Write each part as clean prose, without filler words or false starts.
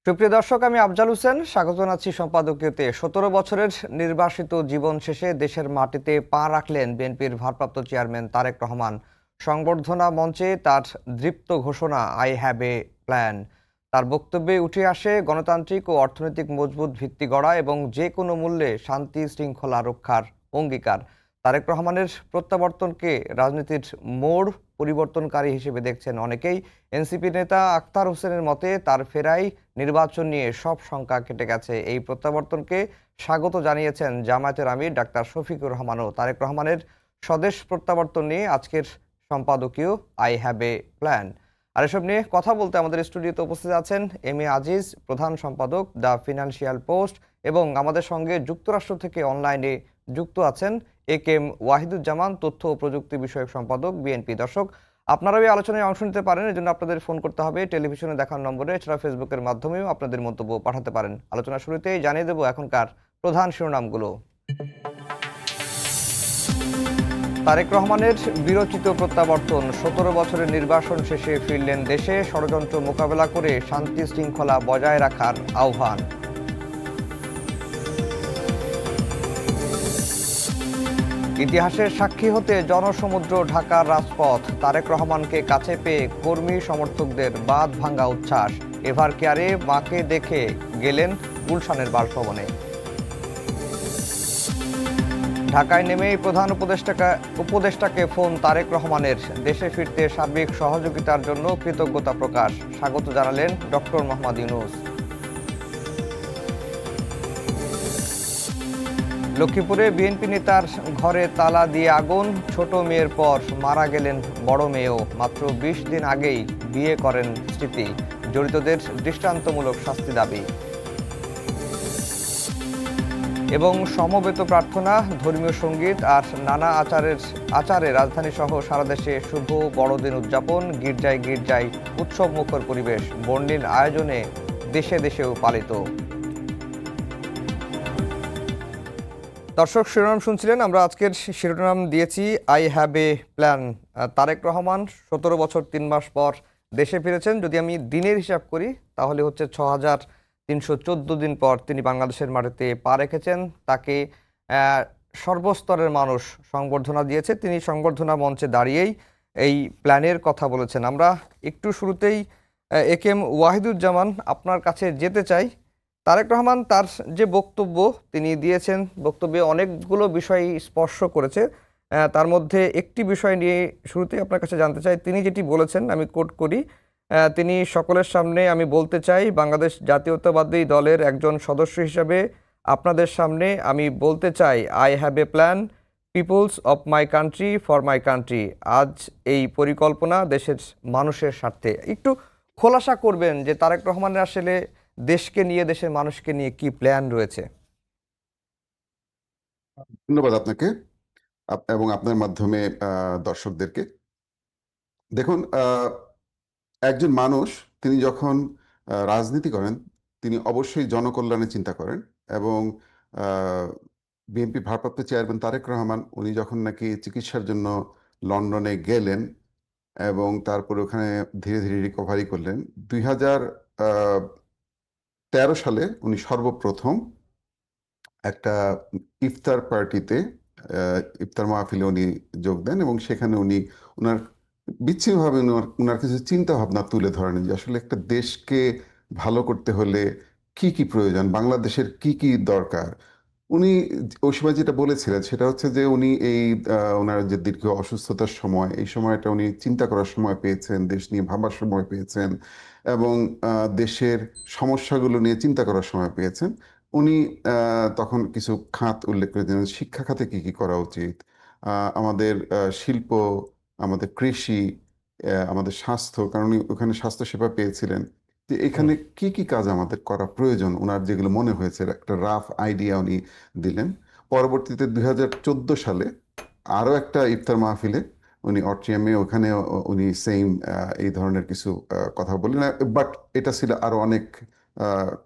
সুপ্রিয় দর্শক, আমি আফজাল হোসেন স্বাগত জানাচ্ছি সম্পাদকীয়তে। ১৭ বছরের নির্বাসিত জীবন শেষে দেশের মাটিতে পা রাখলেন বিএনপির ভারপ্রাপ্ত চেয়ারম্যান তারেক রহমান। সংবর্ধনা মঞ্চে তার দৃপ্ত ঘোষণা, আই হ্যাভ এ প্ল্যান। তার বক্তব্যে উঠে আসে গণতান্ত্রিক ও অর্থনৈতিক মজবুত ভিত্তি গড়া এবং যে কোনো মূল্যে শান্তি শৃঙ্খলা রক্ষার অঙ্গীকার। তারেক রহমানের প্রত্যাবর্তনকে রাজনীতির মোড় পরিবর্তনকারী হিসেবে দেখছেন অনেকেই। এনসিপি নেতা আখতার হোসেনের মতে তার ফেরাই নির্বাচন নিয়ে সব শঙ্কা কেটে গেছে। এই প্রত্যাবর্তনকে স্বাগত জানিয়েছেন জামায়াতের আমির ডাক্তার শফিকুর রহমানও। তারেক রহমানের স্বদেশ প্রত্যাবর্তন নিয়ে আজকের সম্পাদকীয় আই হ্যাভ এ প্ল্যান। আর এসব নিয়ে কথা বলতে আমাদের স্টুডিওতে উপস্থিত আছেন এম এ আজিজ, প্রধান সম্পাদক দ্য ফিনান্সিয়াল পোস্ট, এবং আমাদের সঙ্গে যুক্তরাষ্ট্র থেকে অনলাইনে যুক্ত আছেন এ কে এম ওয়াহিদুজ্জামান, তথ্য ও প্রযুক্তি বিষয়ক সম্পাদক, বিএনপি। দর্শক, আপনারাও এই আলোচনায় অংশ নিতে পারেন। এর জন্য আপনাদের ফোন করতে হবে টেলিভিশনে দেখার নম্বরে, এছাড়া ফেসবুকের মাধ্যমেও আপনাদের মন্তব্য পাঠাতে পারেন। আলোচনা শুরুতেই জানিয়ে দেব এখনকার প্রধান শিরোনামগুলো। তারেক রহমানের বিরচিত প্রত্যাবর্তন। ১৭ বছরের নির্বাসন শেষে ফিরলেন দেশে। ষড়যন্ত্র মোকাবেলা করে শান্তি শৃঙ্খলা বজায় রাখার আহ্বান। ইতিহাসের সাক্ষী হতে জনসমুদ্র ঢাকার রাজপথ। তারেক রহমানকে কাছে পেয়ে কর্মী সমর্থকদের বাঁধ ভাঙ্গা উচ্ছ্বাস। এভার কেয়ারে মাকে দেখে গেলেন গুলশানের বাসভবনে। ঢাকায় নেমেই প্রধান উপদেষ্টাকে ফোন তারেক রহমানের। দেশে ফিরতে সার্বিক সহযোগিতার জন্য কৃতজ্ঞতা প্রকাশ। স্বাগত জানালেন ডক্টর মোহাম্মদ ইউনূস। লক্ষ্মীপুরে বিএনপি নেতার ঘরে তালা দিয়ে আগুন। ছোট মেয়ের পর মারা গেলেন বড় মেয়েও। মাত্র ২০ দিন আগেই বিয়ে করেন স্মৃতি। জড়িতদের দৃষ্টান্তমূলক শাস্তি দাবি। এবং সমবেত প্রার্থনা, ধর্মীয় সঙ্গীত আর নানা আচারে রাজধানী সহ সারা দেশে শুভ বড়দিন উদযাপন। গির্জায় গির্জায় উৎসব মুখর পরিবেশ। বর্ণিল আয়োজনে দেশে দেশেও পালিত। দর্শক, শিরোনাম শুনছিলেন। আমরা আজকের শিরোনাম দিয়েছি I have a plan. Tarique Rahman ১৭ বছর ৩ মাস পর দেশে ফিরেছেন। যদি আমি দিনের হিসাব করি তাহলে হচ্ছে ৬,৩১৪ দিন পর তিনি বাংলাদেশের মাটিতে পা রেখেছেন। তাকে সর্বস্তরের মানুষ সংবর্ধনা দিয়েছে। তিনি সংবর্ধনা মঞ্চে দাঁড়িয়েই এই প্ল্যানের কথা বলেছেন। আমরা একটু শুরুতেই এ কে এম ওয়াহিদুজ্জামান, আপনার কাছে যেতে চাই। তারেক রহমান তার যে বক্তব্য তিনি দিয়েছেন, বক্তব্যে অনেকগুলো বিষয় স্পর্শ করেছে। তার মধ্যে একটি বিষয় নিয়ে শুরুতেই আপনার কাছে জানতে চাই। তিনি যেটি বলেছেন, আমি কোট করি, তিনি সকলের সামনে আমি বলতে চাই, বাংলাদেশ জাতীয়তাবাদী দলের একজন সদস্য হিসাবে আপনাদের সামনে আমি বলতে চাই, I have a plan, peoples of my country for my country. আজ এই পরিকল্পনা দেশের মানুষের স্বার্থে। একটু খোলাসা করবেন যে তারেক রহমানের আসলে দেশকে নিয়ে, দেশের মানুষকে নিয়ে কি প্ল্যান রয়েছে? ধন্যবাদ আপনাকে এবং আপনার মাধ্যমে দর্শকদেরকে। দেখুন, একজন মানুষ তিনি যখন রাজনীতি করেন তিনি অবশ্যই জনকল্যাণে চিন্তা করেন। এবং বিএনপি ভারপ্রাপ্ত চেয়ারম্যান তারেক রহমান উনি যখন নাকি চিকিৎসার জন্য লন্ডনে গেলেন এবং তারপরে ওখানে ধীরে ধীরে রিকভারি করলেন, 2013 সালে উনি সর্বপ্রথম একটা ইফতার পার্টিতে, ইফতার মাহফিলে উনি যোগ দেন এবং সেখানে উনি ওনার বিচ্ছিন্নভাবে ওনার কিছু চিন্তা ভাবনা তুলে ধরেন যে আসলে একটা দেশকে ভালো করতে হলে কি কি প্রয়োজন, বাংলাদেশের কি কি দরকার। উনি ওই সময় যেটা বলেছিলেন সেটা হচ্ছে যে উনি এই ওনার যে দীর্ঘ অসুস্থতার সময়, এই সময়টা উনি চিন্তা করার সময় পেয়েছেন, দেশ নিয়ে ভাবার সময় পেয়েছেন এবং দেশের সমস্যাগুলো নিয়ে চিন্তা করার সময় পেয়েছেন। উনি তখন কিছু খাত উল্লেখ করে দিলেন, শিক্ষা খাতে কি কি করা উচিত, আমাদের শিল্প, আমাদের কৃষি, আমাদের স্বাস্থ্য, কারণ উনি ওখানে স্বাস্থ্য সেবা পেয়েছিলেন, যে এখানে কি কি কাজ আমাদের করা প্রয়োজন। ওনার যেগুলো মনে হয়েছে একটা রাফ আইডিয়া উনি দিলেন। পরবর্তীতে 2014 সালে আরও একটা ইফতার মাহফিলে উনি অট্রিয়ামে, ওখানে উনি সেম এই ধরনের কিছু কথা বললেন। বাট এটা ছিল আরো অনেক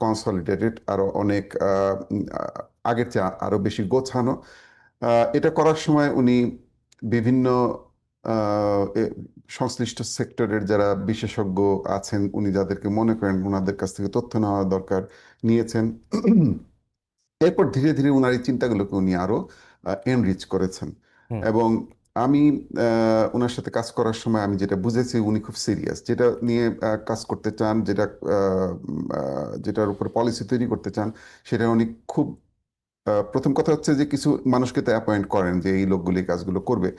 কনসলিডেটেড, আরো অনেক আগের চেয়ে আরো বেশি গোছানো। এটা করার সময় উনি বিভিন্ন সংশ্লিষ্ট সেক্টরের যারা বিশেষজ্ঞ আছেন, উনি যাদেরকে মনে করেন ওনাদের কাছ থেকে তথ্য নেওয়া দরকার, নিয়েছেন। এরপর ধীরে ধীরে ওনার এই চিন্তাগুলোকে উনি আরো এনরিচ করেছেন। হুম। এবং আমি ওনার সাথে কাজ করার সময় আমি যেটা বুঝেছি, উনি খুব সিরিয়াস, যেটা নিয়ে কাজ করতে চান, যেটার উপর পলিসি তৈরি করতে চান, সেটা উনি খুব প্রথম কথা হচ্ছে যে কিছু মানুষকে তো অ্যাপয়েন্ট করেন যে এই লোকগুলি এই কাজগুলো করবে,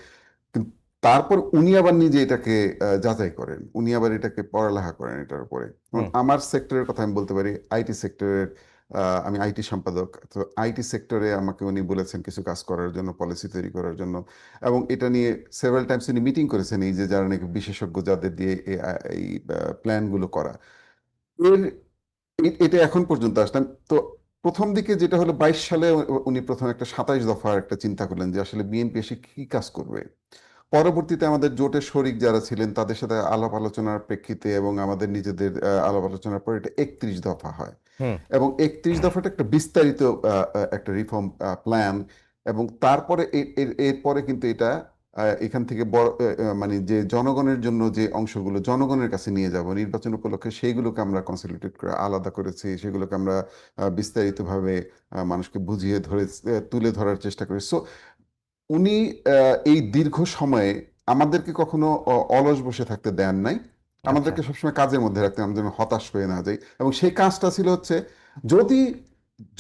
কিন্তু তারপর উনি আবার নিজে এটাকে যাচাই করেন, উনি আবার এটাকে পড়ালেখা করেন এটার উপরে। যেমন হুম। আমার সেক্টরের কথা আমি বলতে পারি, আইটি সেক্টরের, আমি আইটি সম্পাদক, তো আইটি সেক্টরে আমাকে উনি বলেছেন কিছু কাজ করার জন্য, পলিসি তৈরি করার জন্য। এবং এটা নিয়ে সেভারাল টাইমস উনি মিটিং করেছেন, এই যে যারা নাকি বিশেষজ্ঞ, যাদের দিয়ে এই প্ল্যানগুলো করা। এর এটা এখন পর্যন্ত আসলাম তো। প্রথম দিকে যেটা হলো 22 সালে উনি প্রথম একটা 27 দফার একটা চিন্তা করলেন যে আসলে বিএনপি এসে কি কাজ করবে। পরবর্তীতে আমাদের জোটের শরিক যারা ছিলেন তাদের সাথে আলাপ আলোচনার প্রেক্ষিতে এবং আমাদের নিজেদের আলাপ আলোচনার পর এটা 31 দফা হয়। হুম। এবং 31 দফাটা একটা বিস্তারিত একটা রিফর্ম প্ল্যান। এবং তারপরে এরপরে কিন্তু এটা এখান থেকে বড় মানে যে জনগণের জন্য যে অংশগুলো জনগণের কাছে নিয়ে যাব নির্বাচন উপলক্ষে, সেইগুলোকে আমরা কনসলিডেট করে আলাদা করেছি, সেগুলোকে আমরা বিস্তারিতভাবে মানুষকে বুঝিয়ে তুলে ধরার চেষ্টা করি। সো উনি এই দীর্ঘ সময়ে আমাদেরকে কখনো অলস বসে থাকতে দেন নাই, আচ্ছা। আমাদেরকে সবসময় কাজের মধ্যে রাখতে, আমরা যেন হতাশ হয়ে না যাই। এবং সেই কাজটা ছিল হচ্ছে, যদি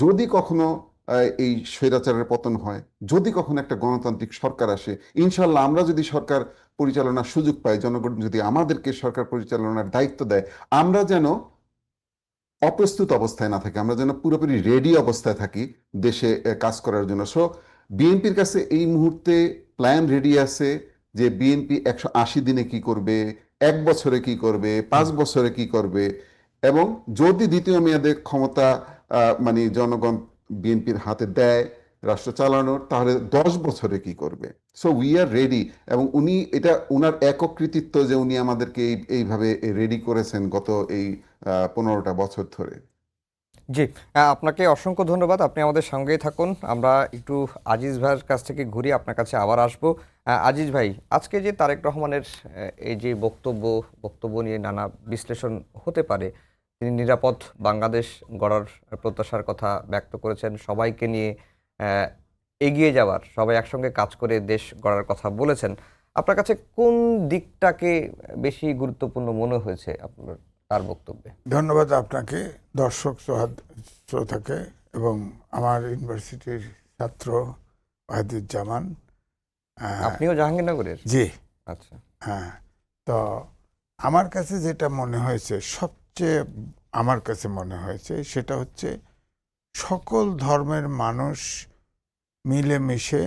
যদি কখনো এই স্বৈরাচারের পতন হয়, যদি কখনো একটা গণতান্ত্রিক সরকার আসে, ইনশাল্লাহ আমরা যদি সরকার পরিচালনার সুযোগ পাই, জনগণ যদি আমাদেরকে সরকার পরিচালনার দায়িত্ব দেয়, আমরা যেন অপ্রস্তুত অবস্থায় না থাকি, আমরা যেন পুরোপুরি রেডি অবস্থায় থাকি দেশে কাজ করার জন্য। সো বিএনপির কাছে এই মুহূর্তে প্ল্যান রেডি আছে যে বিএনপি 180 দিনে কি করবে, 1 বছরে কি করবে, হুম। 5 বছরে কি করবে। এবং যদি দ্বিতীয় মেয়াদে ক্ষমতা মানে জনগণ বিএনপির হাতে দেয় রাষ্ট্র চালানোর, তাহলে 10 বছরে কি করবে। So we are ready. এবং উনি এটা উনার একক কৃতিত্ব যে উনি আমাদেরকে এইভাবে রেডি করেছেন গত এই 15টা বছর ধরে। জি, আপনাকে অসংখ্য ধন্যবাদ। আপনি আমাদের সঙ্গেই থাকুন। আমরা একটু আজিজ ভাইয়ের কাছ থেকে ঘুরে আপনার কাছে আবার আসবো। আজিজ ভাই, আজকে যে তারেক রহমানের এই যে বক্তব্য নিয়ে নানা বিশ্লেষণ হতে পারে, তিনি নিরাপদ বাংলাদেশ গড়ার প্রত্যাশার কথা ব্যক্ত করেছেন, সবাইকে নিয়ে আহ, এগিয়ে যাওয়ার, সবাই একসঙ্গে কাজ করে দেশ গড়ার কথা বলেছেন। আপনার কাছে কোন দিকটাকে বেশি গুরুত্বপূর্ণ মনে হয়েছে আপনার তার বক্তব্যে? ধন্যবাদ আপনাকে, দর্শক শ্রোতাকে, এবং আমার ইউনিভার্সিটির ছাত্র ওয়াহিদুজ্জামান। আপনিও জাহাঙ্গীরনগরের? জি, আচ্ছা। হ্যাঁ। তো আমার কাছে যেটা মনে হয়েছে, সবচেয়ে আমার কাছে মনে হয়েছে সেটা হচ্ছে সকল ধর্মের মানুষ মিলেমিশে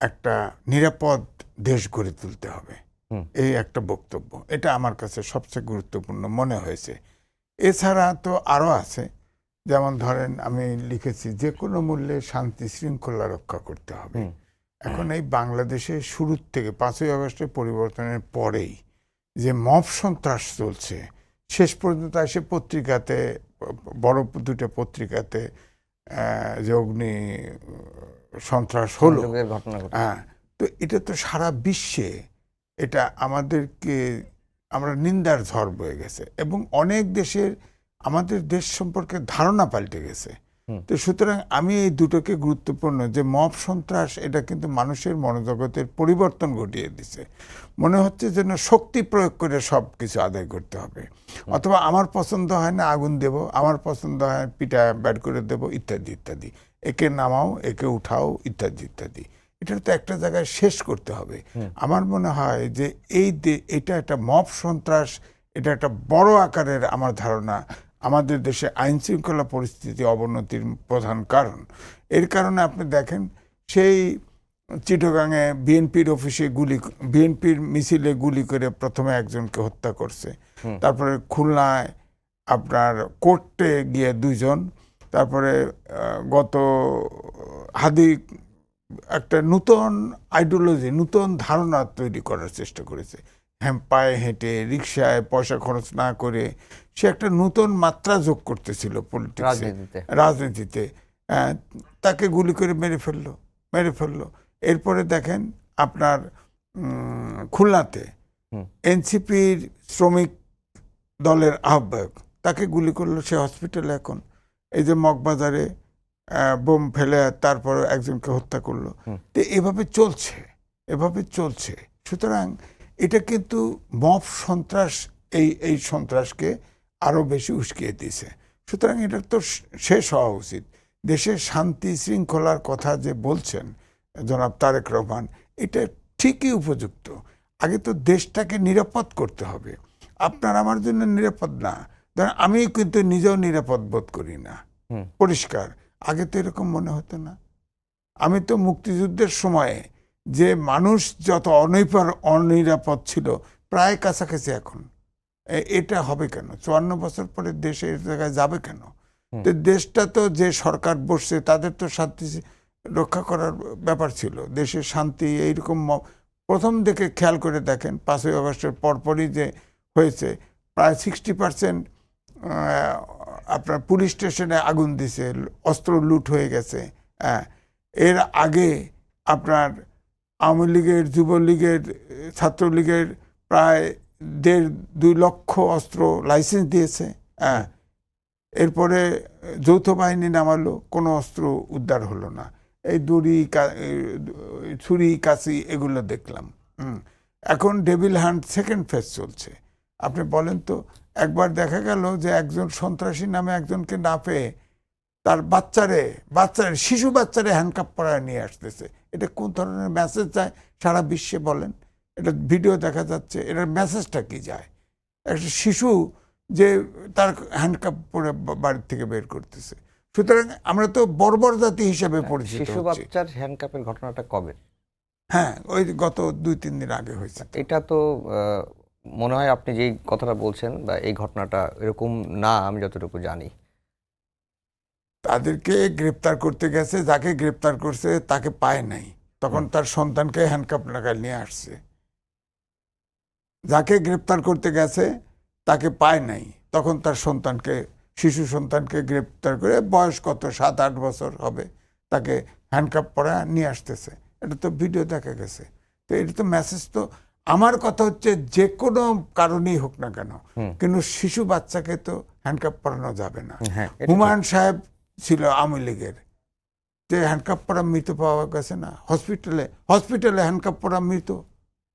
একটা নিরাপদ দেশ গড়ে তুলতে হবে, হুম। এই একটা বক্তব্য। এটা আমার কাছে সবচেয়ে গুরুত্বপূর্ণ মনে হয়েছে। এছাড়া তো আরও আছে, যেমন ধরেন আমি লিখেছি যে কোনো মূল্যে শান্তি শৃঙ্খলা রক্ষা করতে হবে। হুম। এখন এই বাংলাদেশে শুরুর থেকে 5ই আগস্টের পরিবর্তনের পরেই যে মব সন্ত্রাস চলছে, শেষ পর্যন্ত এসে পত্রিকাতে, বড় দুটো পত্রিকাতে যে অগ্নি সন্ত্রাস হলো, সংযোগের ঘটনা ঘটে। হ্যাঁ, তো এটা তো সারা বিশ্বে এটা আমাদেরকে, আমরা নিন্দার ঝড় বয়ে গেছে, এবং অনেক দেশের আমাদের দেশ সম্পর্কে ধারণা পাল্টে গেছে। হুম। তো সুতরাং আমি এই দুটোকে গুরুত্বপূর্ণ, যে মব সন্ত্রাস এটা কিন্তু মানুষের মনোজগতের পরিবর্তন ঘটিয়ে দিছে। মনে হচ্ছে যেন শক্তি প্রয়োগ করে সব কিছু আদায় করতে হবে, অথবা আমার পছন্দ হয় না আগুন দেব, আমার পছন্দ হয় পিঠা ব্যাট করে দেব, ইত্যাদি ইত্যাদি, একে নামাও একে উঠাও, ইত্যাদি ইত্যাদি। এটা তো একটা জায়গায় শেষ করতে হবে। আমার মনে হয় যে এটা একটা মব সন্ত্রাস, এটা একটা বড় আকারের, আমার ধারণা আমাদের দেশে আইন শৃঙ্খলা পরিস্থিতি অবনতির প্রধান কারণ। এর কারণে আপনি দেখেন, সেই চিটাগাংয়ে বিএনপির অফিসে বিএনপির মিছিলে গুলি করে প্রথমে একজনকে হত্যা করছে, তারপরে খুলনায় আপনার কোর্টে গিয়ে 2 জন, তারপরে গত হাদি একটা নূতন আইডিওলজি, নূতন ধারণা তৈরি করার চেষ্টা করেছে। হ্যাঁ, পায়ে হেঁটে রিক্সায় পয়সা খরচ না করে সে একটা নূতন মাত্রা যোগ করতেছিল পলিটিক্সে, রাজনীতিতে। তাকে গুলি করে মেরে ফেললো। এরপরে দেখেন আপনার খুলনাতে হুম। এনসিপির শ্রমিক দলের আহ্বায়ক, তাকে গুলি করলো, সে হসপিটালে এখন। এই যে মগবাজারে বোম ফেলে তারপর একজনকে হত্যা করলো। হুম। তো এভাবে চলছে, এভাবে চলছে। সুতরাং এটা কিন্তু মব সন্ত্রাস, এই সন্ত্রাসকে আরো বেশি উস্কিয়ে দিয়েছে। সুতরাং এটা তো শেষ হওয়া উচিত। দেশের শান্তি শৃঙ্খলার কথা যে বলছেন জনাব তারেক রহমান, এটা ঠিকই উপযুক্ত। আগে তো দেশটাকে নিরাপদ করতে হবে। আপনার আমার জন্য নিরাপদ না, ধরেন আমি কিন্তু নিজেও নিরাপদ বোধ করি না। হুম। পরিষ্কার, আগে তো এরকম মনে হতো না। আমি তো মুক্তিযুদ্ধের সময়ে যে মানুষ যত অনিরাপদ ছিল, প্রায় কাছাকাছি এখন। এটা হবে কেন? 54 বছর পরে দেশে এই জায়গায় যাবে কেন? তো দেশটা তো, যে সরকার বসছে তাদের তো শান্তি রক্ষা করার ব্যাপার ছিল, দেশের শান্তি। এইরকম প্রথম দিকে খেয়াল করে দেখেন, 5ই আগস্টের পরপরই যে হয়েছে, প্রায় 60% আপনার পুলিশ স্টেশনে আগুন দিছে, অস্ত্র লুট হয়ে গেছে। হ্যাঁ, এর আগে আপনার আওয়ামী লীগের, যুবলীগের, ছাত্রলীগের প্রায় 1.5-2 লক্ষ অস্ত্র লাইসেন্স দিয়েছে। হ্যাঁ, এরপরে যৌথ বাহিনী নামালো, কোনো অস্ত্র উদ্ধার হলো না। এই দড়ি, ছুরি, কাঁচি এগুলো দেখলাম। এখন ডেভিল হান্ট সেকেন্ড ফেজ চলছে। আপনি বলেন তো, একবার দেখা গেল যে একজন সন্ত্রাসী নামে একজনকে না পেয়ে তার শিশু বাচ্চারে হ্যান্ডকাপ পরায় নিয়ে আসতেছে। এটা কোন ধরনের মেসেজ যায় সারা বিশ্বে বলেন? এটা ভিডিও দেখা যাচ্ছে, এটার মেসেজটা কি যায়? একটা শিশু যে তার হ্যান্ডকাপ পরে বাড়ির থেকে বের করতেছে। সুতরাং আমরা তো বর্বর জাতি হিসেবে পরিচিত শিশু হচ্ছি। বাচ্চার হ্যান্ডকাপের ঘটনাটা কবে? হ্যাঁ, ওই গত 2-3 দিন আগে হয়েছে। এটা তো মনে হয় আপনি যেই কথাটা বলছেন বা এই ঘটনাটা এরকম না, আমি যতটুকু জানি। তাদেরকে গ্রেপ্তার করতে গেছে, যাকে গ্রেপ্তার করছে তাকে পায় নাই, তখন তার সন্তানকে হ্যান্ডকাপ লাগায় নিয়ে আসছে। যাকে গ্রেপ্তার করতে গেছে তাকে পায় নাই, তখন তার সন্তানকে, শিশু সন্তানকে গ্রেপ্তার করে, বয়স কত, 7-8 বছর হবে, তাকে হ্যান্ডকাপ পরা নিয়ে আসতেছে। এটা তো ভিডিও দেখা গেছে। তো এটা তো মেসেজ। তো আমার কথা হচ্ছে, যে কোনো কারণেই হোক না কেন, কিন্তু শিশু বাচ্চাকে তো হ্যান্ডকাপ পরানো যাবে না। হ্যাঁ, এটা ঠিক। হুমায়ুন সাহেব ছিল আওয়ামী লীগের, যে হ্যান্ডকাপ পরা মৃত পাওয়া গেছে না হসপিটালে হ্যান্ডকাপ পরা মৃত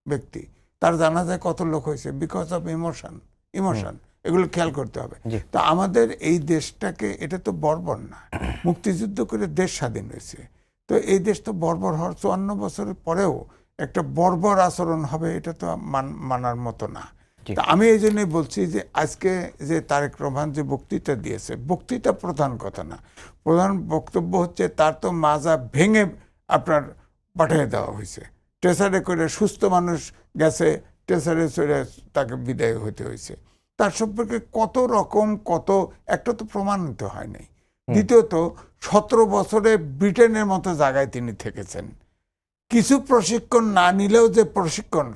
ব্যক্তি, তার জানাজায় কত লোক হয়েছে, বিকজ অফ ইমোশন। এগুলো খেয়াল করতে হবে। জি। তো আমাদের এই দেশটাকে, এটা তো বর্বর না, মুক্তিযুদ্ধ করে দেশ স্বাধীন হয়েছে। তো এই দেশ তো বর্বর হওয়ার 54 বছরের পরেও একটা বর্বর আচরণ হবে, এটা তো মানার মতো না। জি। তা আমি এই জন্যই বলছি যে আজকে যে তারেক রহমান যে বক্তৃতা দিয়েছে, বক্তৃতা প্রধান কথা না, প্রধান বক্তব্য হচ্ছে তার তো মাজা ভেঙে আপনার পাঠিয়ে দেওয়া হয়েছে। ট্রেসারে করে সুস্থ মানুষ গেছে, ট্রেসারে চড়ে তাকে বিদায় হতে হয়েছে। তার সম্পর্কে কত একটা তো প্রমাণিত হয় নাই। দ্বিতীয়ত, 17 বছরে ব্রিটেনের মতো জায়গায় তিনি থেকেছেন। কিছু প্রশিক্ষণ না নিলেও যে প্রশিক্ষণ,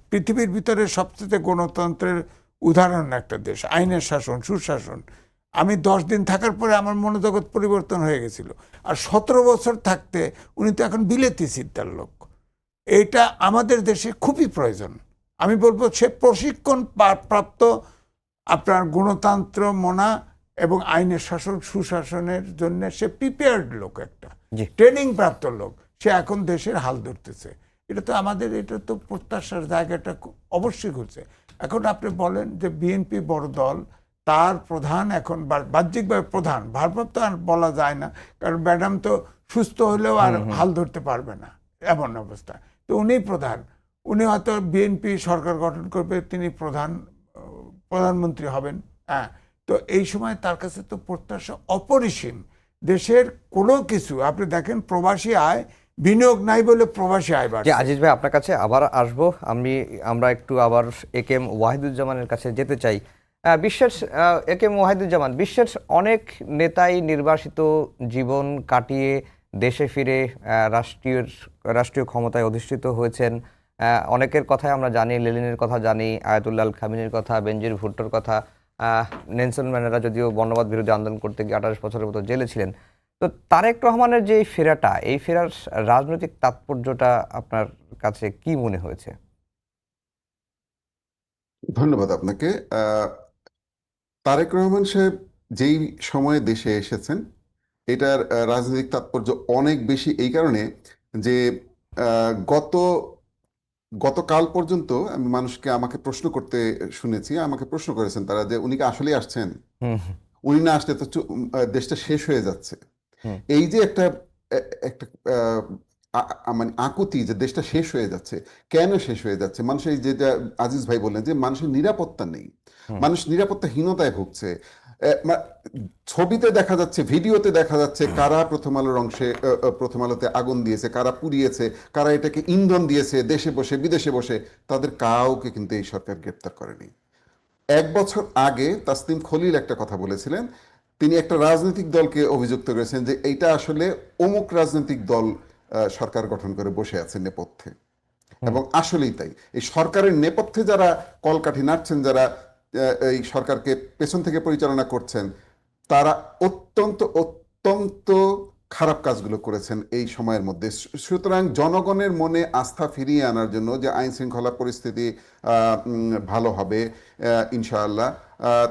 পৃথিবীর ভিতরে সবচেয়ে গণতন্ত্রের উদাহরণ একটা দেশ, আইনের শাসন, সুশাসন। আমি 10 দিন থাকার পরে আমার মনোজগৎ পরিবর্তন হয়ে গেছিল। আর 17 বছর থাকতে উনি তো এখন বিলেতি চিন্তার লোক। এইটা আমাদের দেশে খুবই প্রয়োজন। আমি বলবো সে প্রশিক্ষণ প্রাপ্ত আপনার গণতন্ত্র মনা এবং আইনের শাসন, সুশাসনের জন্য সে প্রিপেয়ার্ড লোক, একটা জি। ট্রেনিং প্রাপ্ত লোক। সে এখন দেশের হাল ধরতেছে। এটা তো আমাদের, এটা তো প্রত্যাশার জায়গাটা অবশ্যই ঘুরছে। এখন আপনি বলেন যে বিএনপি বড় দল, তার প্রধান এখন বাহ্যিকভাবে প্রধান, ভারপ্রাপ্ত আর বলা যায় না, কারণ ম্যাডাম তো সুস্থ হলেও আর হাল ধরতে পারবে না, এমন অবস্থা। তো উনি প্রধান, উনি হয়তো বিএনপি সরকার গঠন করবে, তিনি প্রধানমন্ত্রী হবেন। হ্যাঁ, তো এই সময় তার কাছে তো প্রত্যাশা অপরিসীম। দেশের কোনো কিছু আপনি দেখেন, প্রবাসী আয়, বিনিয়োগ নাই বলে প্রবাসী আয় যে বাড়ছে। আজিজ ভাই, আপনার কাছে আবার আসবো। আমরা একটু আবার একেএম ওয়াহিদুজ্জামানের কাছে যেতে চাই। একেএম ওয়াহিদুজ্জামান, বিশ্বের অনেক নেতাই নির্বাসিত জীবন কাটিয়ে দেশে ফিরে রাষ্ট্রীয় ক্ষমতায় অধিষ্ঠিত হয়েছেন। অনেকের কথাই আমরা জানি, লেনিনের কথা জানি, আয়াতুল্লাহ আল খামিনির কথা, বেনজির ভুট্টোর কথা। নেলসন ম্যান্ডেলা যদিও বর্ণবাদ বিরোধী আন্দোলন করতে গিয়ে 28 বছরের মতো জেলে ছিলেন। তো তারেক রহমানের যে ফেরাটা, এই ফেরার রাজনৈতিক তাৎপর্যটা আপনার কাছে কি মনে হয়েছে? ধন্যবাদ আপনাকে। তারেক রহমান সাহেব যেই সময়ে দেশে এসেছেন, এটার রাজনৈতিক তাৎপর্য অনেক বেশি এই কারণে যে গতকাল পর্যন্ত আমি মানুষকে আমাকে প্রশ্ন করতে শুনেছি, আমাকে প্রশ্ন করেছেন তারা যে উনি কি আসলেই আসছেন, হুম উনি না আসলে তো দেশটা শেষ হয়ে যাচ্ছে। হুম এই যে একটা আহ, মানে আকুতি যে দেশটা শেষ হয়ে যাচ্ছে, কেন শেষ হয়ে যাচ্ছে, মানুষের এই যেটা আজিজ ভাই বললেন যে মানুষের নিরাপত্তা নেই, হুম মানুষ নিরাপত্তাহীনতায় ভুগছে। ছবিতে দেখা যাচ্ছে, ভিডিওতে দেখা যাচ্ছে কারা প্রথম আলোর অংশে প্রথম আলোতে আগুন দিয়েছে, কারা পুড়িয়েছে, কারা এটাকে ইন্ধন দিয়েছে, দেশে বসে বিদেশে বসে, তাদের কাউকে কিন্তু এই সরকার গ্রেপ্তার করেনি। 1 বছর আগে তাসনিম খলিল একটা কথা বলেছিলেন, তিনি একটা রাজনৈতিক দলকে অভিযুক্ত করেছেন যে এইটা আসলে অমুক রাজনৈতিক দল সরকার গঠন করে বসে আছে নেপথ্যে। হুম এবং আসলেই তাই, এই সরকারের নেপথ্যে যারা কলকাঠি নাড়ছেন, যারা এই সরকারকে পেছন থেকে পরিচালনা করছেন, তারা অত্যন্ত অত্যন্ত খারাপ কাজগুলো করেছেন এই সময়ের মধ্যে। সুতরাং জনগণের মনে আস্থা ফিরিয়ে আনার জন্য যে আইন শৃঙ্খলা পরিস্থিতি ভালো হবে ইনশাআল্লাহ,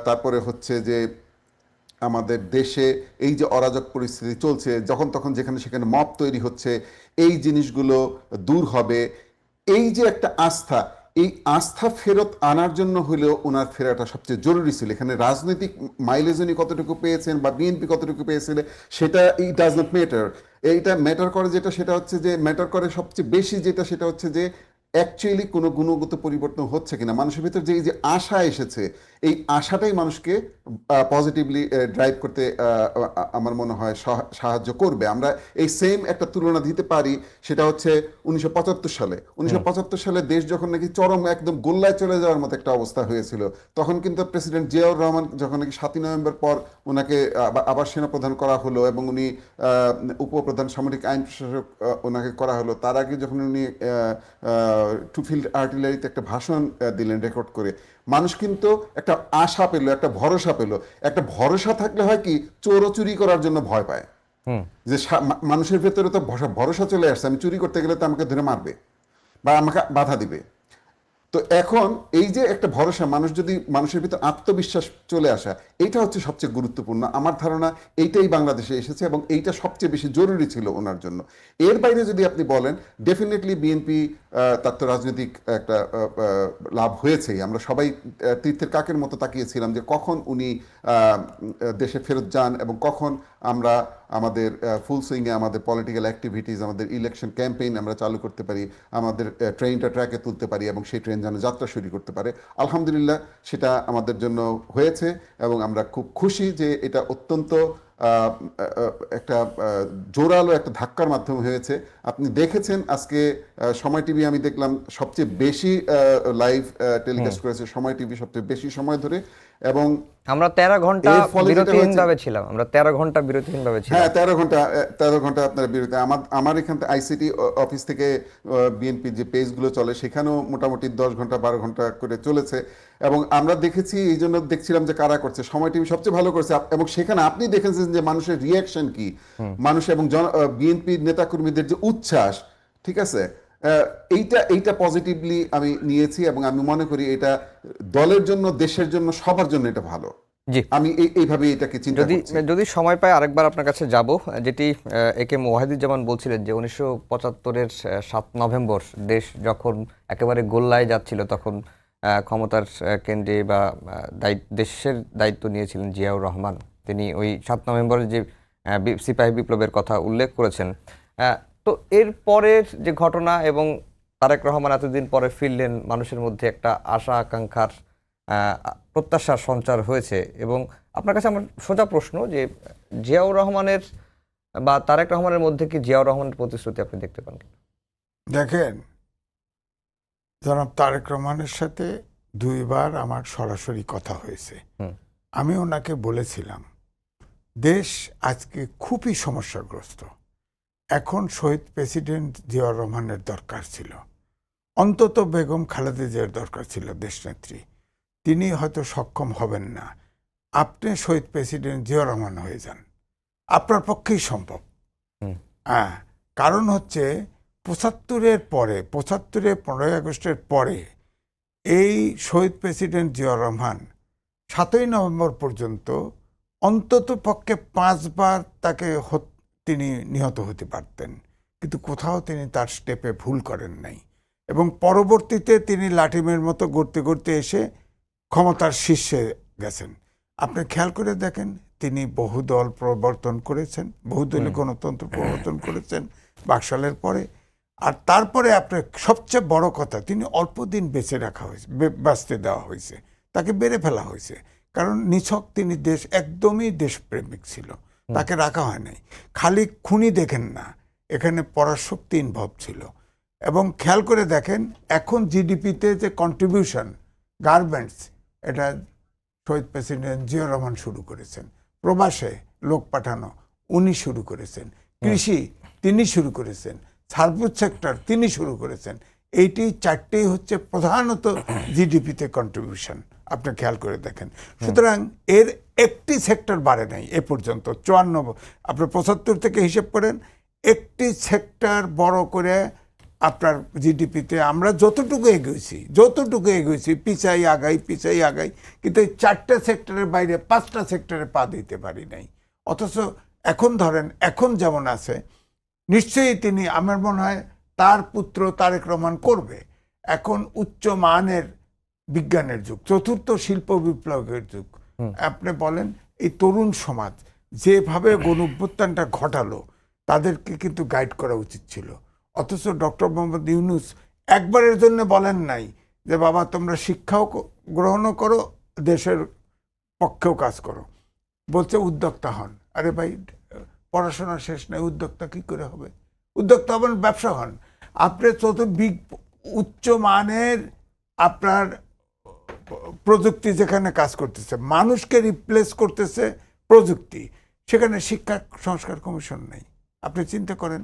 তারপরে হচ্ছে যে আমাদের দেশে এই যে অরাজক পরিস্থিতি চলছে, যখন তখন যেখানে সেখানে মব তৈরি হচ্ছে, এই জিনিসগুলো দূর হবে। এই যে একটা আস্থা, এই আস্থা ফেরত আনার জন্য হলেও ওনার ফেরাটা সবচেয়ে জরুরি ছিল। এখানে রাজনৈতিক মাইলেজ উনি কতটুকু পেয়েছেন বা বিএনপি কতটুকু পেয়েছিল সেটা ইট ডাজ নট ম্যাটার। এইটা ম্যাটার করে যেটা, সেটা হচ্ছে যে ম্যাটার করে সবচেয়ে বেশি যেটা, সেটা হচ্ছে যে অ্যাকচুয়ালি কোনো গুণগত পরিবর্তন হচ্ছে কিনা, মানুষের ভিতর যে এই যে আশা এসেছে, এই আশাটাই মানুষকে পজিটিভলি ড্রাইভ করতে আমার মনে হয় সাহায্য করবে। আমরা এই সেম একটা তুলনা দিতে পারি, সেটা হচ্ছে 1975 সালে। 1975 সালে দেশ যখন নাকি চরম একদম গোল্লায় চলে যাওয়ার মতো একটা অবস্থা হয়েছিল, তখন কিন্তু প্রেসিডেন্ট জিয়াউর রহমান যখন নাকি 7ই নভেম্বর পর ওনাকে আবার সেনাপ্রধান করা হলো এবং উনি উপপ্রধান সামরিক আইন প্রশাসক ওনাকে করা হলো, তার আগে যখন উনি টু ফিল্ড আর্টিলারিতে একটা ভাষণ দিলেন রেকর্ড করে, মানুষ কিন্তু একটা আশা পেল, একটা ভরসা পেল। একটা ভরসা থাকলে হয় কি, চোরাচুরি করার জন্য ভয় পায়, হুম যে মানুষের ভেতরে তো ভরসা চলে আসছে, আমি চুরি করতে গেলে তো আমাকে ধরে মারবে বা আমাকে বাধা দিবে। তো এখন এই যে একটা ভরসা, মানুষ যদি, মানুষের ভিতর আত্মবিশ্বাস চলে আসা, এইটা হচ্ছে সবচেয়ে গুরুত্বপূর্ণ। আমার ধারণা এইটাই বাংলাদেশে এসেছে এবং এইটা সবচেয়ে বেশি জরুরি ছিল ওনার জন্য। এর বাইরে যদি আপনি বলেন, ডেফিনেটলি বিএনপি, তার তো রাজনৈতিক একটা লাভ হয়েছেই। আমরা সবাই তীর্থের কাকের মতো তাকিয়েছিলাম যে কখন উনি দেশে ফেরত যান এবং কখন আমরা আমাদের ফুল সুইংয়ে আমাদের পলিটিক্যাল অ্যাক্টিভিটিস, আমাদের ইলেকশন ক্যাম্পেইন আমরা চালু করতে পারি, আমাদের ট্রেনটা ট্র্যাকে তুলতে পারি এবং সেই ট্রেন যেন যাত্রা শুরু করতে পারে। আলহামদুলিল্লাহ সেটা আমাদের জন্য হয়েছে এবং আমরা খুব খুশি যে এটা অত্যন্ত একটা জোরালো একটা ধাক্কার মাধ্যমে হয়েছে। আপনি দেখেছেন আজকে সময় টিভি, আমি দেখলাম সবচেয়ে বেশি লাইভ টেলিকাস্ট করেছে সময় টিভি সবচেয়ে বেশি সময় ধরে। এবং আমরা 13 ঘন্টা এর ফলে যেটা হয়েছে, বিরতিহীনভাবে ছিলাম, আমরা 13 ঘন্টা বিরতিহীনভাবে ছিলাম। হ্যাঁ 13 ঘন্টা আপনার বিরতি। আমার এখান থেকে আইসিটি অফিস থেকে বিএনপি যে পেজগুলো চলে সেখানেও মোটামুটি 10 ঘন্টা 12 ঘন্টা করে চলেছে এবং আমরা দেখেছি, এই জন্য দেখছিলাম যে কারা করছে। সময় টিভি সবচেয়ে ভালো করছে এবং সেখানে আপনি দেখেছেন যে মানুষের রিয়াকশন কি, মানুষ এবং বিএনপির নেতাকর্মীদের যে উচ্ছ্বাস, ঠিক আছে, এইটা পজিটিভলি আমি নিয়েছি এবং আমি মনে করি এটা দলের জন্য, দেশের জন্য, সবার জন্য এটা ভালো। জি, আমি এইভাবে এটাকে চিন্তা যদি করছি। যদি সময় পাই আরেকবার আপনার কাছে যাব, যেটি একে কে ওয়াহিদুজ্জামান বলছিলেন যে 1975-এর 7 নভেম্বর দেশ যখন একেবারে গোল্লায় যাচ্ছিল, তখন ক্ষমতার কেন্দ্রে বা দেশের দায়িত্ব নিয়েছিলেন জিয়াউর রহমান। তিনি ওই 7 নভেম্বরের যে সিপাহী বিপ্লবের কথা উল্লেখ করেছেন। তো এর পরের যে ঘটনা এবং তারেক রহমান এতদিন পরে ফিরলেন, মানুষের মধ্যে একটা আশা আকাঙ্ক্ষার প্রত্যাশার সঞ্চার হয়েছে। এবং আপনার কাছে আমার সোজা প্রশ্ন যে জিয়াউর রহমানের বা তারেক রহমানের মধ্যে কি জিয়াউর রহমানের প্রতিশ্রুতি আপনি দেখতে পান কিনা? দেখেন, জনাব তারেক রহমানের সাথে 2বার আমার সরাসরি কথা হয়েছে। হুম আমি ওনাকে বলেছিলাম দেশ আজকে খুবই সমস্যাগ্রস্ত, এখন শহীদ প্রেসিডেন্ট জিয়াউর রহমানের দরকার ছিল, অন্তত বেগম খালেদা জিয়ার দরকার ছিল দেশনেত্রী। তিনি হয়তো সক্ষম হবেন না, আপনি শহীদ প্রেসিডেন্ট জিয়াউর রহমান হয়ে যান, আপনার পক্ষেই সম্ভব। হুম হ্যাঁ, কারণ হচ্ছে 75-এর পরে 75-এ 15ই আগস্টের পরে এই শহীদ প্রেসিডেন্ট জিয়াউর রহমান 7ই নভেম্বর পর্যন্ত অন্তত পক্ষে 5 বার তিনি নিহত হতে পারতেন, কিন্তু কোথাও তিনি তার স্টেপে ভুল করেন নাই। এবং পরবর্তীতে তিনি লাঠিমের মতো গড়তে গড়তে এসে ক্ষমতার শীর্ষে গেছেন। আপনি খেয়াল করে দেখেন, তিনি বহুদল প্রবর্তন করেছেন, বহুদলীয় গণতন্ত্র প্রবর্তন করেছেন বাকশালের পরে। আর তারপরে আপনার সবচেয়ে বড় কথা, তিনি অল্প দিন বেঁচে রাখা হয়েছে, বাঁচতে দেওয়া হয়েছে, তাকে বেড়ে ফেলা হয়েছে। কারণ নিছক তিনি একদমই দেশপ্রেমিক ছিল, তাকে রাখা হয় নাই। খালি খুনি দেখেন না, এখানে পরাশক্তি ইনভলভ ছিল। এবং খেয়াল করে দেখেন, এখন জিডিপিতে যে কন্ট্রিবিউশন গার্মেন্টস, এটা শহীদ প্রেসিডেন্ট জিয়াউর রহমান শুরু করেছেন। প্রবাসে লোক পাঠানো উনি শুরু করেছেন। কৃষি তিনি শুরু করেছেন। সার্ভিস সেক্টর তিনি শুরু করেছেন। এইটি 4টেই হচ্ছে প্রধানত জিডিপিতে কন্ট্রিবিউশন, আপনি খেয়াল করে দেখেন। সুতরাং এর একটি সেক্টর বাড়ে নাই এ পর্যন্ত 54, আপনি 75 থেকে হিসেব করেন, একটি সেক্টর বড় করে আপনার জিডিপিতে আমরা যতটুকু এগোইছি পিছাই আগাই, কিন্তু এই 4টে সেক্টরের বাইরে 5টা সেক্টরে পা দিতে পারি নাই। অথচ এখন ধরেন, এখন যেমন আছে, নিশ্চয়ই তিনি, আমার মনে হয় তার পুত্র তারেক রহমান করবে। এখন উচ্চ মানের বিজ্ঞানের যুগ, 4র্থ শিল্প বিপ্লবের যুগ। আপনি বলেন, এই তরুণ সমাজ যেভাবে গণঅভ্যুত্থানটা ঘটালো, তাদেরকে কিন্তু গাইড করা উচিত ছিল। অথচ ডক্টর মোহাম্মদ ইউনূস একবারের জন্য বলেন নাই যে বাবা তোমরা শিক্ষাও গ্রহণও করো, দেশের পক্ষেও কাজ করো। বলছে উদ্যোক্তা হন। আরে ভাই, পড়াশোনা শেষ নাই, উদ্যোক্তা কি করে হবে? উদ্যোক্তা হবেন, ব্যবসা হন। আপনি উচ্চ মানের আপনার প্রযুক্তি যেখানে কাজ করতেছে, মানুষকে রিপ্লেস করতেছে প্রযুক্তি, সেখানে শিক্ষা সংস্কার কমিশন নেই। আপনি চিন্তা করেন,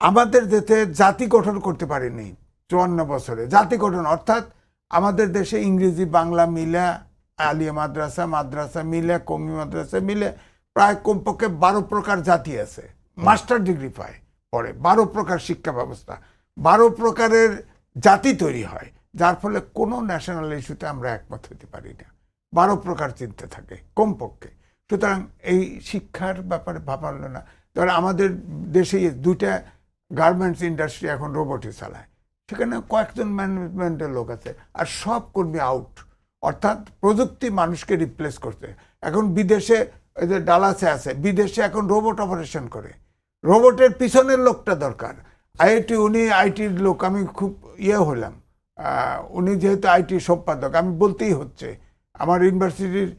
আমাদের দেশে জাতি গঠন করতে পারেনি 54 বছরে। জাতি গঠন অর্থাৎ আমাদের দেশে ইংরেজি বাংলা মিলে, আলিয়া মাদ্রাসা মিলে, কওমি মাদ্রাসা মিলে প্রায় কমপক্ষে 12 প্রকার জাতি আছে। মাস্টার ডিগ্রি পায় পরে 12 প্রকার শিক্ষা ব্যবস্থা, 12 প্রকারের জাতি তৈরি হয়, যার ফলে কোনো ন্যাশনাল ইস্যুতে আমরা একমত হতে পারি না। 12 প্রকার চিন্তা থাকে কমপক্ষে। সুতরাং এই শিক্ষার ব্যাপারে ভাবালো না। ধর আমাদের দেশে 2টা গার্মেন্টস ইন্ডাস্ট্রি এখন রোবটে চালায়, সেখানে কয়েকজন ম্যানেজমেন্টের লোক আছে, আর সব কর্মী আউট। অর্থাৎ প্রযুক্তি মানুষকে রিপ্লেস করছে। এখন বিদেশে ওই যে ডালাসে আছে, বিদেশে এখন রোবট অপারেশন করে, রোবটের পিছনের লোকটা দরকার। উনি আইটির লোক, আমি খুব হলাম, উনি যেহেতু আইটি সম্পাদক, আমি বলতেই হচ্ছে, আমার ইউনিভার্সিটির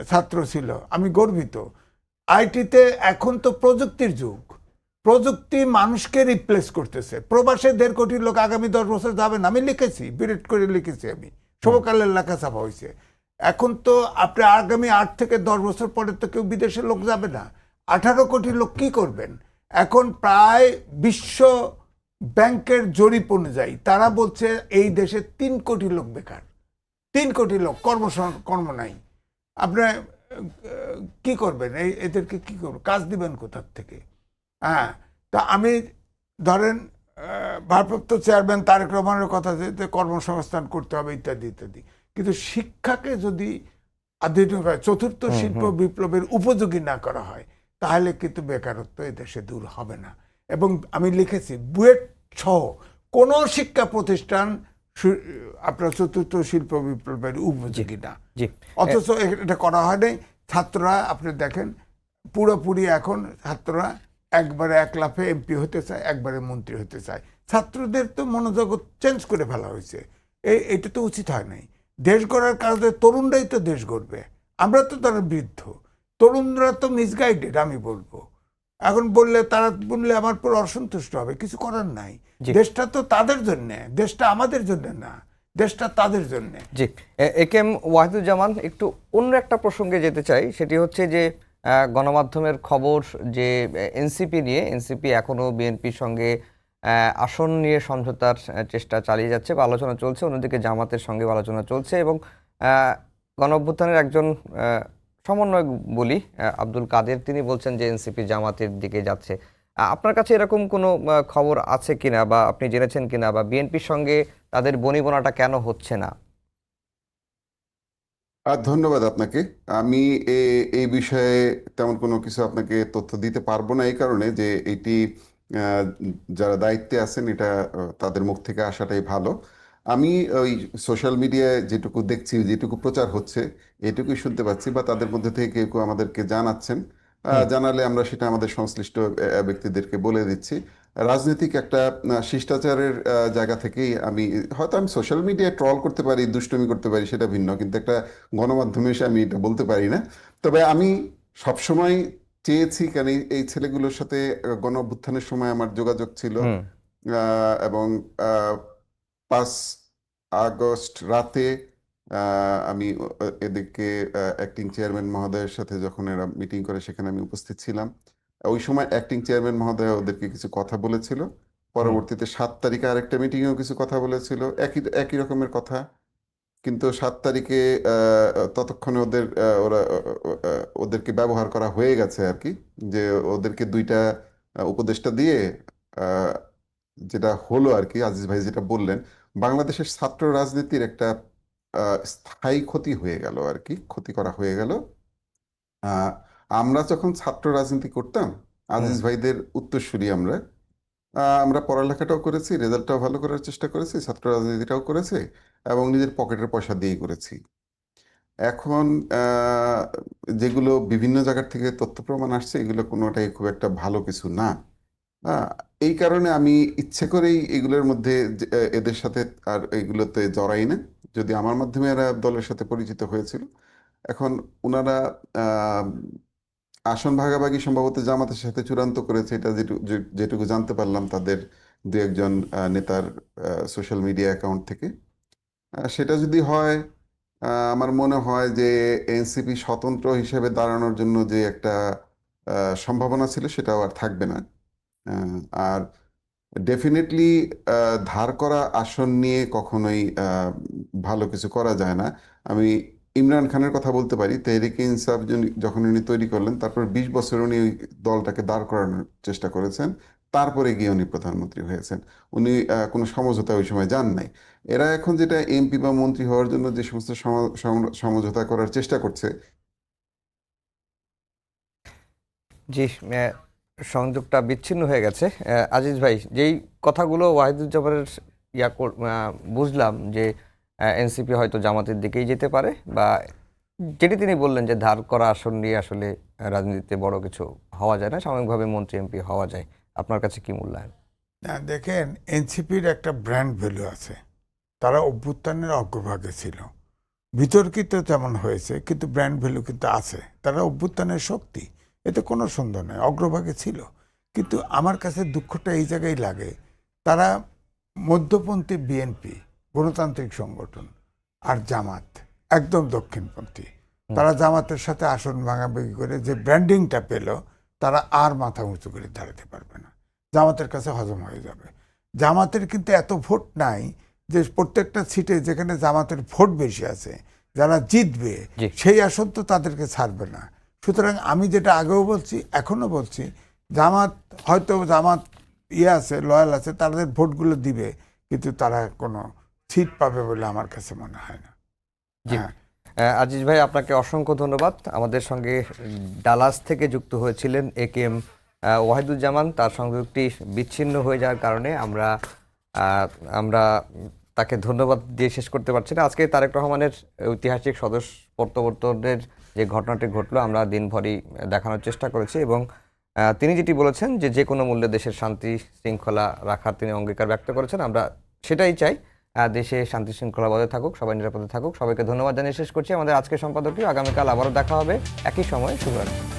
ছাত্র ছিল, আমি গর্বিত। আইটিতে এখন তো প্রযুক্তির যুগ, প্রযুক্তি মানুষকে রিপ্লেস করতেছে। প্রবাসে 1.5 কোটি লোক আগামী 10 বছর যাবে না, আমি লিখেছি, বিরেট করে লিখেছি, আমি সমকালের লেখা ছাপা হয়েছে। এখন তো আপনি আগামী 8 থেকে 10 বছর পরে তো কেউ বিদেশের লোক যাবে না। 18 কোটি লোক কি করবেন? এখন প্রায় বিশ্ব ব্যাংকের জরিপ অনুযায়ী তারা বলছে এই দেশে 3 কোটি লোক বেকার, 3 কোটি লোক কর্ম নাই। আপনি কি করবেন? এদেরকে কি করবেন? কাজ দিবেন কোথার থেকে? হ্যাঁ, তা আমি ধরেন ভারপ্রাপ্ত চেয়ারম্যান তারেক রহমানের কথা, যে কর্মসংস্থান করতে হবে ইত্যাদি ইত্যাদি, কিন্তু শিক্ষাকে যদি আধুনিক 4র্থ শিল্প বিপ্লবের উপযোগী না করা হয়, তাহলে কিন্তু বেকারত্ব এদেশে দূর হবে না। এবং আমি লিখেছি, বুয়েট সহ কোনো শিক্ষা প্রতিষ্ঠান আপনার 4র্থ শিল্প বিপ্লবের উপযোগী না। অথচ এটা করা হয় নাই। ছাত্ররা আপনি দেখেন, পুরোপুরি এখন ছাত্ররা একবারে 1 লাফে এমপি হতে চায়, একবারে মন্ত্রী হতে চায়। ছাত্রদের তো মনোজগৎ চেঞ্জ করে ফেলা হয়েছে। এটা তো উচিত হয় নাই। দেশ গড়ার কাজে তরুণরাই তো দেশ গড়বে, আমরা তো তারা বৃদ্ধ। তরুণরা তো মিসগাইডেড আমি বলবো। এখন তারা বললে আমার পুরো অসন্তুষ্ট হবে, কিছু করার নাই। দেশটা তো তাদের জন্য, দেশটা আমাদের জন্য না, দেশটা তাদের জন্য। জি, একেএম ওয়াহিদুজ্জামান, একটু অন্য একটা প্রসঙ্গে যেতে চাই। সেটি হচ্ছে যে গণমাধ্যমের খবর যে এনসিপি নিয়ে, এনসিপি এখনো বিএনপির সঙ্গে আসন নিয়ে সমঝোতার চেষ্টা চালিয়ে যাচ্ছে বা আলোচনা চলছে, অন্যদিকে জামাতের সঙ্গে আলোচনা চলছে, এবং গণঅভ্যুত্থানের একজন সমন্বয়ক বলি আব্দুল কাদের, তিনি বলছেন যে এনসিপি জামাতের দিকে যাচ্ছে। আপনার কাছে এরকম কোনো খবর আছে কিনা বা আপনি জেনেছেন কিনা, বা বিএনপির সঙ্গে তাদের বনিবনাটা কেন হচ্ছে না? ধন্যবাদ আপনাকে। আমি এই বিষয়ে তেমন কোনো কিছু আপনাকে তথ্য দিতে পারবো না, এই কারণে যে এটি আহ, যারা দায়িত্বে আছেন এটা তাদের মুখ থেকে আসাটাই ভালো। আমি ওই সোশ্যাল মিডিয়ায় যেটুকু দেখছি, যেটুকু প্রচার হচ্ছে, এটুকুই শুনতে পাচ্ছি, বা তাদের মধ্যে থেকে কেউ কেউ আমাদেরকে জানাচ্ছেন। হুম। জানালে আমরা সেটা আমাদের সংশ্লিষ্ট ব্যক্তিদেরকে বলে দিচ্ছি। রাজনৈতিক একটা শিষ্টাচারের জায়গা থেকেই আমি সোশ্যাল মিডিয়ায় ট্রল করতে পারি, দুষ্টুমি করতে পারি, সেটা ভিন্ন, কিন্তু একটা গণমাধ্যমে এসে আমি এটা বলতে পারি না। তবে আমি সবসময় চেয়েছি, কারণ এই ছেলেগুলোর সাথে গণ অভ্যুত্থানের সময় আমার যোগাযোগ ছিল। হুম। এবং 5 আগস্ট রাতে আমি এদেরকে অ্যাক্টিং চেয়ারম্যান মহোদয়ের সাথে যখন এরা মিটিং করে সেখানে আমি উপস্থিত ছিলাম। ওই সময় অ্যাক্টিং চেয়ারম্যান মহোদয় ওদেরকে কিছু কথা বলেছিল। হুম। পরবর্তীতে 7 তারিখে আরেকটা মিটিংয়েও কিছু কথা বলেছিল, একই একই রকমের কথা। কিন্তু 7 তারিখে ততক্ষণে ওদেরকে ব্যবহার করা হয়ে গেছে আর কি, যে ওদেরকে দুইটা উপদেষ্টা দিয়ে আহ, যেটা হলো আর কি, আজিজ ভাই যেটা বললেন, বাংলাদেশের ছাত্র রাজনীতির একটা স্থায়ী ক্ষতি হয়ে গেল আর কি, ক্ষতি করা হয়ে গেল। আহ, আমরা যখন ছাত্র রাজনীতি করতাম, হুম। আজিজ ভাইদের উত্তরসূরি আমরা। আমরা পড়ালেখাটাও করেছি, রেজাল্টটাও ভালো করার চেষ্টা করেছি, ছাত্র রাজনীতিটাও করেছি, এবং নিজের পকেটের পয়সা দিয়েই করেছি। এখন যেগুলো বিভিন্ন জায়গার থেকে তথ্য প্রমাণ আসছে, এগুলো কোনোটাই খুব একটা ভালো কিছু না। আহ, এই কারণে আমি ইচ্ছে করেই এগুলোর মধ্যে এদের সাথে আর এগুলোতে জড়াই না। যদি আমার মাধ্যমে এরা দলের সাথে পরিচিত হয়েছিল, এখন ওনারা আহ, আসন ভাগাভাগি সম্ভবত জামাতের সাথে চূড়ান্ত করেছে, এটা যেটুকু জানতে পারলাম তাদের দু একজন নেতার সোশ্যাল মিডিয়া অ্যাকাউন্ট থেকে। সেটা যদি হয়, আমার মনে হয় যে এনসিপি স্বতন্ত্র হিসেবে দাঁড়ানোর জন্য যে একটা সম্ভাবনা ছিল, সেটাও আর থাকবে না। আহ, আর ডেফিনেটলি ধার করা আসন নিয়ে কখনোই ভালো কিছু করা যায় না। আমি ইমরান খানের কথা বলতে পারি। তেহরিকে ইনসাফ যখন উনি তৈরি করলেন, তারপর 20 বছর উনি ওই দলটাকে দাঁড় করানোর চেষ্টা করেছেন, তারপরে গিয়ে উনি প্রধানমন্ত্রী হয়েছেন। উনি কোনো সমঝোতা ওই সময় যান নাই। এরা এখন যেটা এমপি বা মন্ত্রী হওয়ার জন্য যে সমস্ত সমঝোতা করার চেষ্টা করছে। জি। সংযোগটা বিচ্ছিন্ন হয়ে গেছে। আজিজ ভাই, যেই কথাগুলো ওয়াহিদুজ্জামানের বুঝলাম যে এনসিপি হয়তো জামাতের দিকেই যেতে পারে, বা যেটি তিনি বললেন যে ধার করা আসন নিয়ে আসলে রাজনীতিতে বড় কিছু হওয়া যায় না, সাময়িকভাবে মন্ত্রী এমপি হওয়া যায়। আপনার কাছে কি মূল্যায়ন? না, দেখেন, এনসিপির একটা ব্র্যান্ড ভ্যালু আছে। তারা অভ্যুত্থানের অগ্রভাগে ছিল, বিতর্কিত তেমন হয়েছে, কিন্তু ব্র্যান্ড ভ্যালু কিন্তু আছে। তারা অভ্যুত্থানের শক্তি, এতে কোনো সন্দেহ নেই, অগ্রভাগে ছিল। কিন্তু আমার কাছে দুঃখটা এই জায়গায় লাগে, তারা মধ্যপন্থী বিএনপি, গণতান্ত্রিক সংগঠন, আর জামাত একদম দক্ষিণপন্থী। তারা জামাতের সাথে আসন ভাঙাভাঙি করে যে ব্র্যান্ডিংটা পেল, তারা আর মাথা উঁচু করে দাঁড়াতে পারবে না। জামাতের কাছে হজম হয়ে যাবে। জামাতের কিন্তু এত ভোট নাই যে প্রত্যেকটা সিটে যেখানে জামাতের ভোট বেশি আছে, যারা জিতবে জি। সেই আসন তো তাদেরকে ছাড়বে না। সুতরাং আমি যেটা আগেও বলছি, এখনো বলছি, জামাত আছে, লয়াল আছে, তাদের ভোটগুলো দিবে, কিন্তু তারা কোনো সিট পাবে বলে আমার কাছে মনে হয় না। জি। হ্যাঁ, আজিজ ভাই, আপনাকে অসংখ্য ধন্যবাদ। আমাদের সঙ্গে ডালাস থেকে যুক্ত হয়েছিলেন একেএম ওয়াহিদুজ্জামান। তার সংযোগটি বিচ্ছিন্ন হয়ে যাওয়ার কারণে আমরা আমরা তাকে ধন্যবাদ দিয়ে শেষ করতে পারছি না। আজকে তারেক রহমানের ঐতিহাসিক সদস্য প্রত্যাবর্তনের যে ঘটনাটি ঘটলো, আমরা দিনভরই দেখানোর চেষ্টা করেছি, এবং তিনি যেটি বলেছেন যে যে কোনো মূল্যে দেশের শান্তি শৃঙ্খলা রাখার তিনি অঙ্গীকার ব্যক্ত করেছেন। আমরা সেটাই চাই, দেশে শান্তি শৃঙ্খলা বজায় থাকুক, সবাই নিরাপদে থাকুক। সবাইকে ধন্যবাদ জানিয়ে শেষ করছি আমাদের আজকের সম্পাদকীয়। আগামীকাল আবারও দেখা হবে একই সময়ে। শুভরাত্রি।